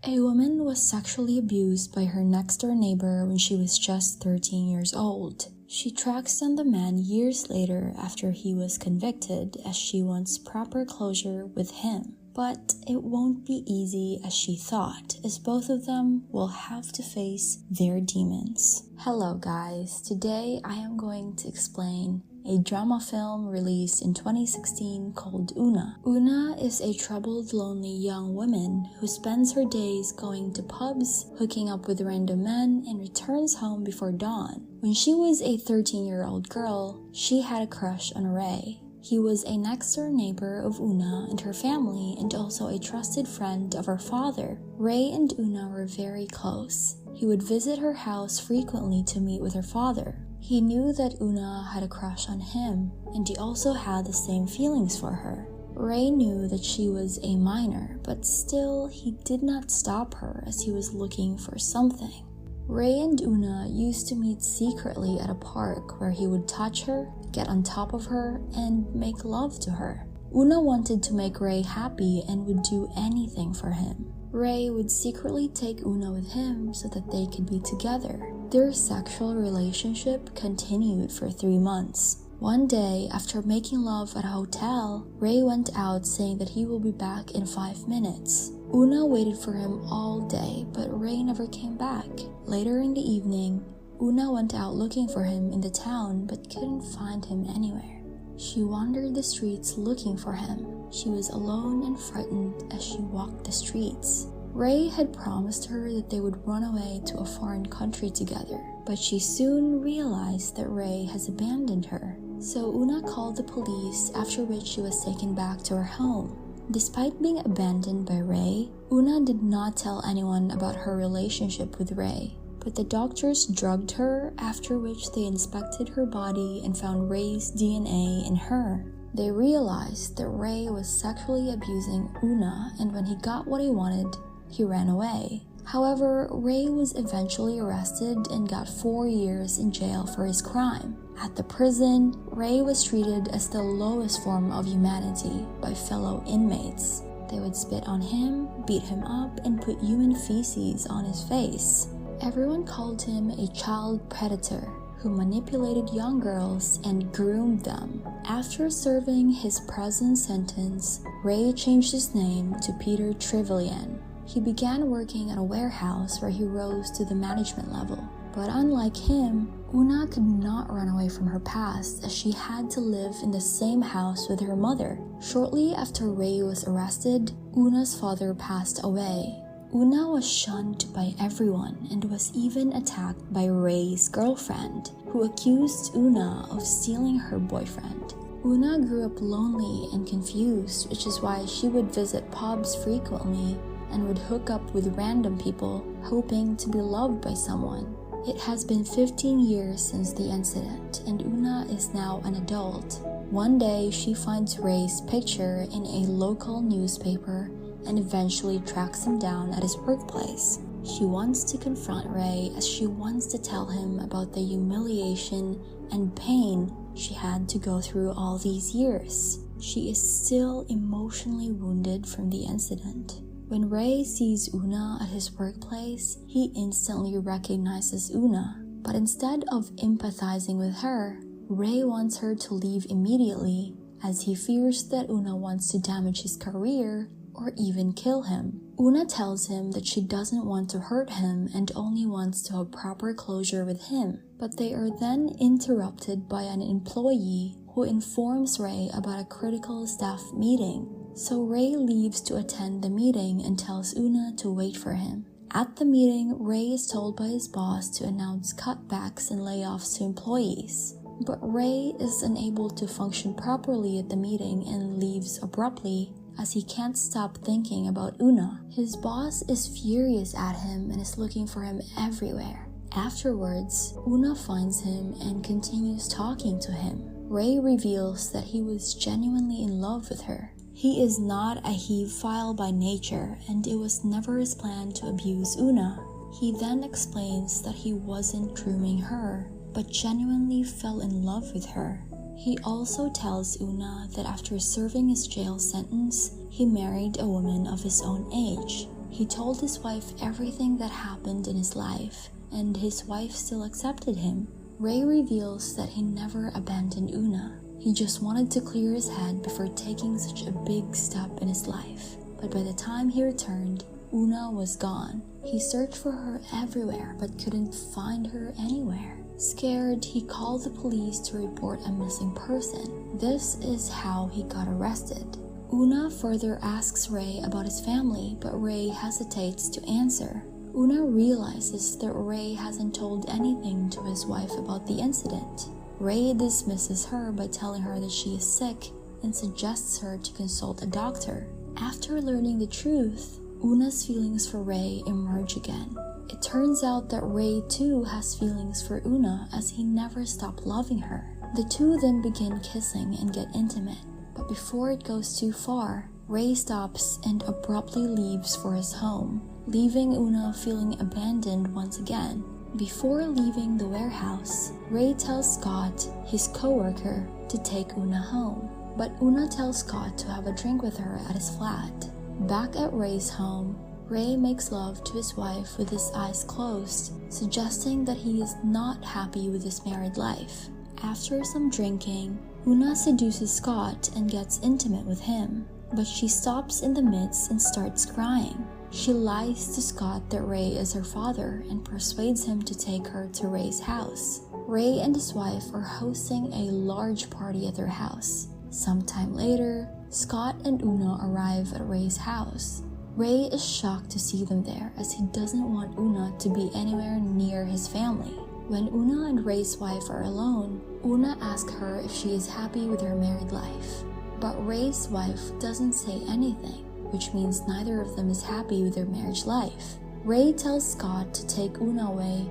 A woman was sexually abused by her next-door neighbor when she was just 13 years old. She tracks down the man years later after he was convicted, as she wants proper closure with him. But it won't be easy as she thought, as both of them will have to face their demons. Hello guys, today I am going to explain a drama film released in 2016 called Una. Una is a troubled, lonely young woman who spends her days going to pubs, hooking up with random men, and returns home before dawn. When she was a 13-year-old girl, she had a crush on Ray. He was a next-door neighbor of Una and her family, and also a trusted friend of her father. Ray and Una were very close. He would visit her house frequently to meet with her father. He knew that Una had a crush on him, and he also had the same feelings for her. Ray knew that she was a minor, but still he did not stop her as he was looking for something. Ray and Una used to meet secretly at a park where he would touch her, get on top of her, and make love to her. Una wanted to make Ray happy and would do anything for him. Ray would secretly take Una with him so that they could be together. Their sexual relationship continued for 3 months. One day, after making love at a hotel, Ray went out saying that he will be back in 5 minutes. Una waited for him all day, but Ray never came back. Later in the evening, Una went out looking for him in the town but couldn't find him anywhere. She wandered the streets looking for him. She was alone and frightened as she walked the streets. Ray had promised her that they would run away to a foreign country together, but she soon realized that Ray has abandoned her. So Una called the police, after which she was taken back to her home. Despite being abandoned by Ray, Una did not tell anyone about her relationship with Ray. But the doctors drugged her, after which they inspected her body and found Ray's DNA in her. They realized that Ray was sexually abusing Una, and when he got what he wanted, he ran away. However, Ray was eventually arrested and got 4 years in jail for his crime. At the prison, Ray was treated as the lowest form of humanity by fellow inmates. They would spit on him, beat him up, and put human feces on his face. Everyone called him a child predator who manipulated young girls and groomed them. After serving his prison sentence, Ray changed his name to Peter Trevelyan. He began working at a warehouse where he rose to the management level. But unlike him, Una could not run away from her past as she had to live in the same house with her mother. Shortly after Ray was arrested, Una's father passed away. Una was shunned by everyone and was even attacked by Ray's girlfriend, who accused Una of stealing her boyfriend. Una grew up lonely and confused, which is why she would visit pubs frequently and would hook up with random people, hoping to be loved by someone. It has been 15 years since the incident, and Una is now an adult. One day, she finds Ray's picture in a local newspaper and eventually tracks him down at his workplace. She wants to confront Ray as she wants to tell him about the humiliation and pain she had to go through all these years. She is still emotionally wounded from the incident. When Ray sees Una at his workplace, he instantly recognizes Una. But instead of empathizing with her, Ray wants her to leave immediately as he fears that Una wants to damage his career or even kill him. Una tells him that she doesn't want to hurt him and only wants to have proper closure with him. But they are then interrupted by an employee who informs Ray about a critical staff meeting. So Ray leaves to attend the meeting and tells Una to wait for him. At the meeting, Ray is told by his boss to announce cutbacks and layoffs to employees. But Ray is unable to function properly at the meeting and leaves abruptly, as he can't stop thinking about Una. His boss is furious at him and is looking for him everywhere. Afterwards, Una finds him and continues talking to him. Ray reveals that he was genuinely in love with her. He is not a hebephile by nature, and it was never his plan to abuse Una. He then explains that he wasn't grooming her, but genuinely fell in love with her. He also tells Una that after serving his jail sentence, he married a woman of his own age. He told his wife everything that happened in his life, and his wife still accepted him. Ray reveals that he never abandoned Una. He just wanted to clear his head before taking such a big step in his life. But by the time he returned, Una was gone. He searched for her everywhere but couldn't find her anywhere. Scared, he called the police to report a missing person. This is how he got arrested. Una further asks Ray about his family, but Ray hesitates to answer. Una realizes that Ray hasn't told anything to his wife about the incident. Ray dismisses her by telling her that she is sick and suggests her to consult a doctor. After learning the truth, Una's feelings for Ray emerge again. It turns out that Ray too has feelings for Una as he never stopped loving her. The two then begin kissing and get intimate, but before it goes too far, Ray stops and abruptly leaves for his home, leaving Una feeling abandoned once again. Before leaving the warehouse, Ray tells Scott, his co-worker, to take Una home, but Una tells Scott to have a drink with her at his flat. Back at Ray's home, Ray makes love to his wife with his eyes closed, suggesting that he is not happy with his married life. After some drinking, Una seduces Scott and gets intimate with him, but she stops in the midst and starts crying. She lies to Scott that Ray is her father and persuades him to take her to Ray's house. Ray and his wife are hosting a large party at their house. Sometime later, Scott and Una arrive at Ray's house. Ray is shocked to see them there as he doesn't want Una to be anywhere near his family. When Una and Ray's wife are alone, Una asks her if she is happy with her married life. But Ray's wife doesn't say anything, which means neither of them is happy with their marriage life. Ray tells Scott to take Una away,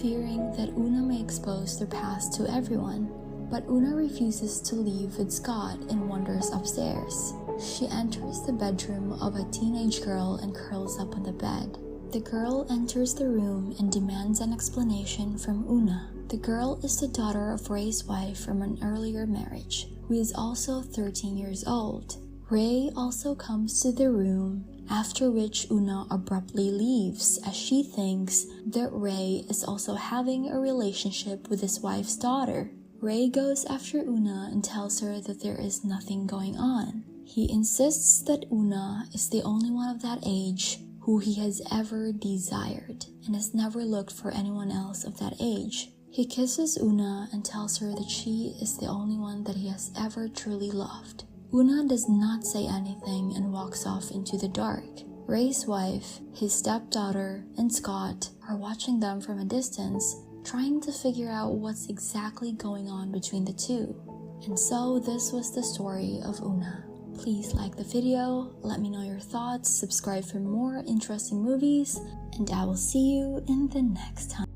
fearing that Una may expose their past to everyone. But Una refuses to leave with Scott and wanders upstairs. She enters the bedroom of a teenage girl and curls up on the bed. The girl enters the room and demands an explanation from Una. The girl is the daughter of Ray's wife from an earlier marriage, who is also 13 years old. Ray also comes to the room, after which Una abruptly leaves as she thinks that Ray is also having a relationship with his wife's daughter. Ray goes after Una and tells her that there is nothing going on. He insists that Una is the only one of that age who he has ever desired and has never looked for anyone else of that age. He kisses Una and tells her that she is the only one that he has ever truly loved. Una does not say anything and walks off into the dark. Ray's wife, his stepdaughter, and Scott are watching them from a distance, trying to figure out what's exactly going on between the two. And so this was the story of Una. Please like the video, let me know your thoughts, subscribe for more interesting movies, and I will see you in the next time.